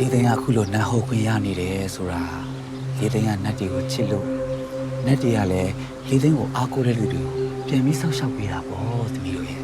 လေးသိန်းကခုလိုနတ်ဟုတ်ခွင့်ရနေတယ်ဆိုတာလေးသိန်းကနတ်တွေကိုချစ်လို့နတ်တွေကလည်းလေးသိန်းကိုအားကိုးတဲ့လူတွေကိုပြန်ပြီးဆောက်ရှောက်ပေးတာပေါ့သမီးတို့ရဲ့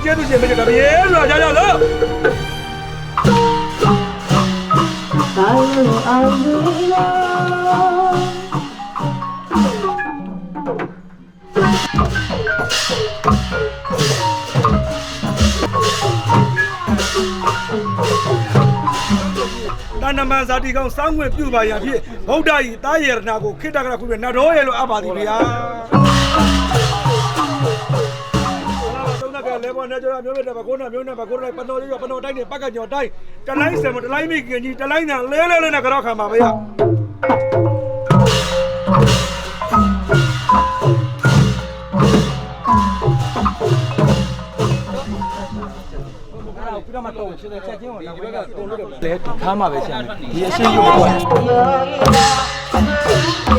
ကျေးဇူးရှင်မကြီးကဘေးဆိုတာကြောက်ကြောက်လို့ဘာလို့အောင်လို့တဏ္ဍမဇာတိကောင်စောင်းဝင်ပြုပါရဖြင့်ဗုဒ္ဓ၏တာယေရနာကိုခိတ္တကရခုပြနတ်တော်ရဲ့လို့အပ်ပါသည်ဗျာလေဘောနဲ့ကြတော့မျိုးနဲ့ဘကိုးနဲ့မျိုးနဲ့ဘကိုးနဲ့ပတော်လေးရောပတော်တိုင်းနဲ့ပတ်ကကြော်တိုင်းတလိုင်းဆယ်မတလိုင်းမိခင်ကြီးတလိုင်းနဲ့လဲနဲ့ကတော့ခံပါဗျာပြတော့မတော့ချက်ချင်းကိုဒီဘက်ကတုံးလို့လေထားမှာပဲဆရာဒီအရှင်းရုပ်တော့